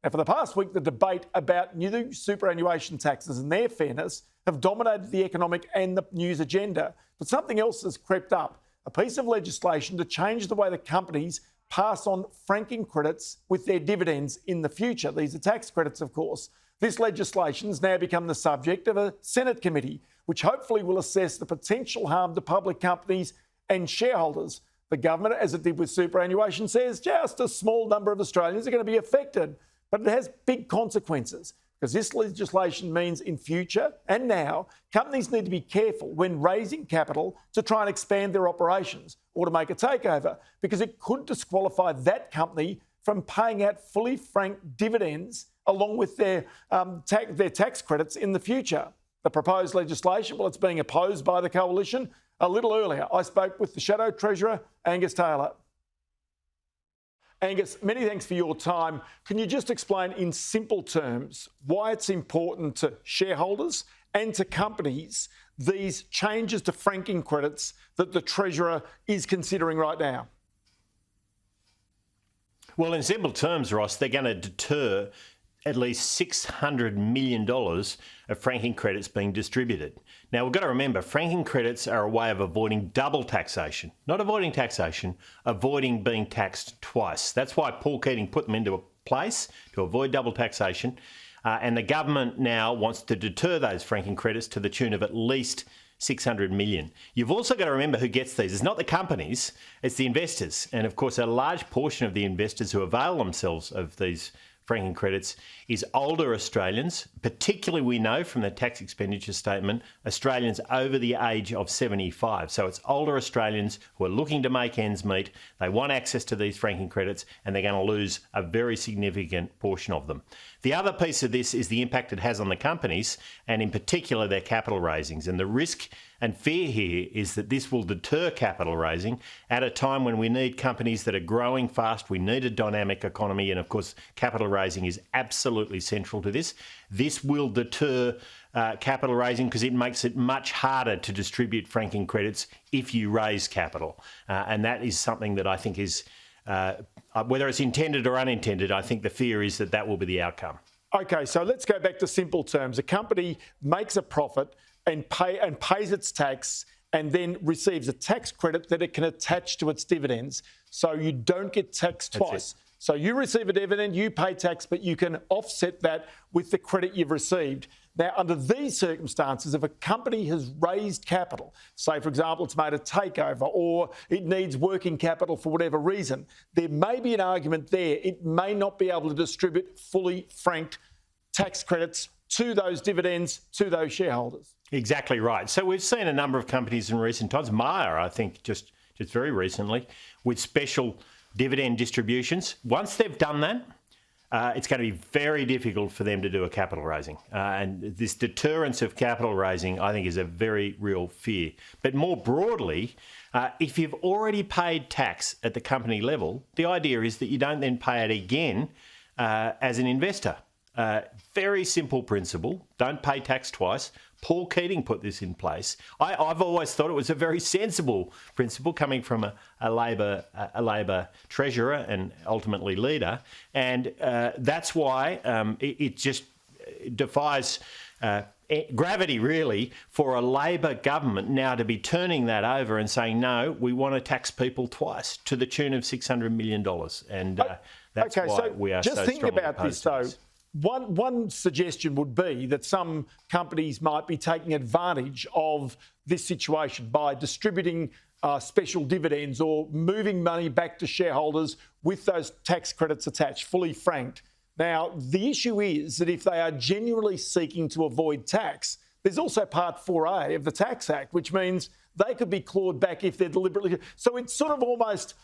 Now, for the past week, the debate about new superannuation taxes and their fairness have dominated the economic and the news agenda. But something else has crept up, a piece of legislation to change the way the companies pass on franking credits with their dividends in the future. These are tax credits, of course. This legislation has now become the subject of a Senate committee, which hopefully will assess the potential harm to public companies and shareholders. The government, as it did with superannuation, says just a small number of Australians are going to be affected. But it has big consequences, because this legislation means in future and now, companies need to be careful when raising capital to try and expand their operations or to make a takeover, because it could disqualify that company from paying out fully franked dividends along with their tax credits in the future. The proposed legislation, well, it's being opposed by the coalition. A little earlier, I spoke with the Shadow Treasurer Angus Taylor. Angus, many thanks for your time. Can you just explain in simple terms why it's important to shareholders and to companies these changes to franking credits that the Treasurer is considering right now? Well, in simple terms, Ross, they're going to deter at least $600 million of franking credits being distributed. Now, we've got to remember, franking credits are a way of avoiding double taxation. Not avoiding taxation, avoiding being taxed twice. That's why Paul Keating put them into place, to avoid double taxation. And the government now wants to deter those franking credits to the tune of at least $600 million. You've also got to remember who gets these. It's not the companies, it's the investors. And of course, a large portion of the investors who avail themselves of these franking credits is older Australians, particularly we know from the tax expenditure statement, Australians over the age of 75. So it's older Australians who are looking to make ends meet. They want access to these franking credits and they're going to lose a very significant portion of them. The other piece of this is the impact it has on the companies and in particular their capital raisings. And the risk and fear here is that this will deter capital raising at a time when we need companies that are growing fast. We need a dynamic economy. And of course, capital raising is absolutely central to this. This will deter capital raising because it makes it much harder to distribute franking credits if you raise capital. And that is something that I think is, whether it's intended or unintended, I think the fear is that that will be the outcome. Okay, so let's go back to simple terms. A company makes a profit and pays its tax and then receives a tax credit that it can attach to its dividends. So you don't get taxed twice. So you receive a dividend, you pay tax, but you can offset that with the credit you've received. Now, under these circumstances, if a company has raised capital, say, for example, it's made a takeover or it needs working capital for whatever reason, there may be an argument there. It may not be able to distribute fully franked tax credits to those dividends, to those shareholders. Exactly right. So we've seen a number of companies in recent times, Myer, I think, just very recently, with special dividend distributions. Once they've done that, it's going to be very difficult for them to do a capital raising. And this deterrence of capital raising, I think, is a very real fear. But more broadly, if you've already paid tax at the company level, the idea is that you don't then pay it again as an investor. Very simple principle. Don't pay tax twice. Paul Keating put this in place. I've always thought it was a very sensible principle coming from a Labor treasurer and ultimately leader. And that's why it just defies gravity, really, for a Labor government now to be turning that over and saying, no, we want to tax people twice to the tune of $600 million. And that's why we are so strongly opposed to this. Just think about this, though. One suggestion would be that some companies might be taking advantage of this situation by distributing special dividends or moving money back to shareholders with those tax credits attached, fully franked. Now, the issue is that if they are genuinely seeking to avoid tax, there's also Part 4A of the Tax Act, which means they could be clawed back if they're deliberately... So it's sort of almost...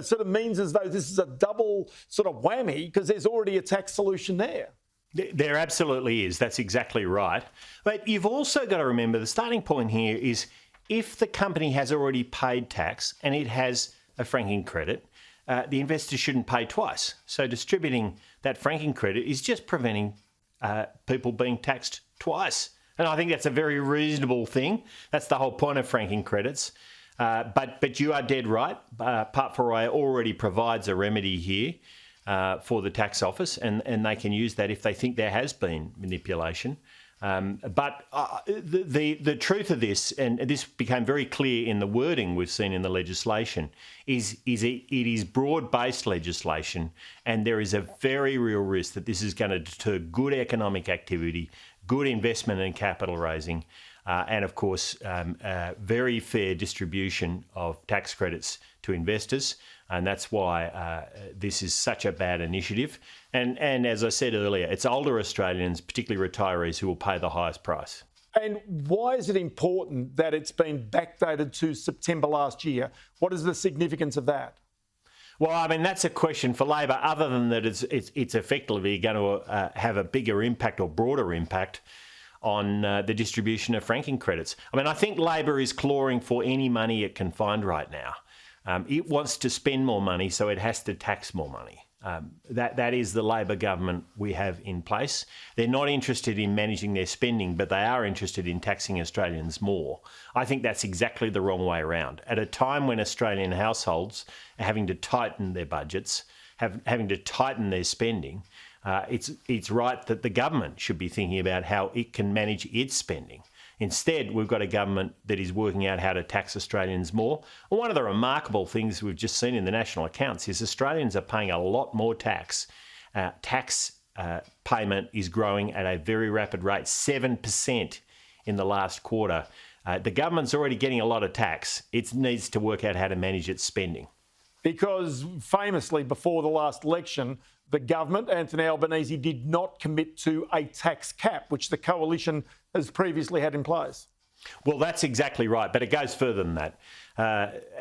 sort of means as though this is a double sort of whammy because there's already a tax solution there. There absolutely is. That's exactly right. But you've also got to remember the starting point here is if the company has already paid tax and it has a franking credit, the investor shouldn't pay twice. So distributing that franking credit is just preventing people being taxed twice. And I think that's a very reasonable thing. That's the whole point of franking credits. But you are dead right. Part 4A already provides a remedy here. for the tax office, and they can use that if they think there has been manipulation. But the truth of this, and this became very clear in the wording we've seen in the legislation, is it is broad-based legislation, and there is a very real risk that this is going to deter good economic activity, good investment and capital raising, and of course, very fair distribution of tax credits to investors. And that's why this is such a bad initiative. And as I said earlier, it's older Australians, particularly retirees, who will pay the highest price. And why is it important that it's been backdated to September last year? What is the significance of that? Well, I mean, that's a question for Labor, other than that it's effectively going to have a bigger impact or broader impact on the distribution of franking credits. I mean, I think Labor is clawing for any money it can find right now. It wants to spend more money, so it has to tax more money. That is the Labor government we have in place. They're not interested in managing their spending, but they are interested in taxing Australians more. I think that's exactly the wrong way around. At a time when Australian households are having to tighten their budgets, having to tighten their spending, it's right that the government should be thinking about how it can manage its spending. Instead, we've got a government that is working out how to tax Australians more. And one of the remarkable things we've just seen in the national accounts is Australians are paying a lot more tax. Payment is growing at a very rapid rate, 7% in the last quarter. The government's already getting a lot of tax. It needs to work out how to manage its spending. Because famously, before the last election, the government, Anthony Albanese, did not commit to a tax cap, which the coalition has previously had in place. Well, that's exactly right, but it goes further than that.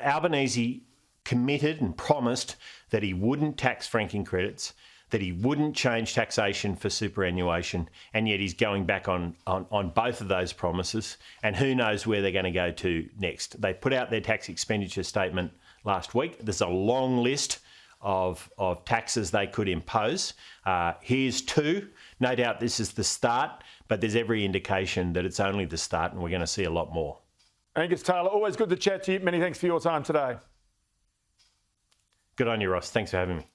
Albanese committed and promised that he wouldn't tax franking credits, that he wouldn't change taxation for superannuation, and yet he's going back on both of those promises, and who knows where they're going to go to next. They put out their tax expenditure statement last week. There's a long list of taxes they could impose. Here's two. No doubt this is the start, but there's every indication that it's only the start and we're going to see a lot more. Angus Taylor, always good to chat to you. Many thanks for your time today. Good on you, Ross. Thanks for having me.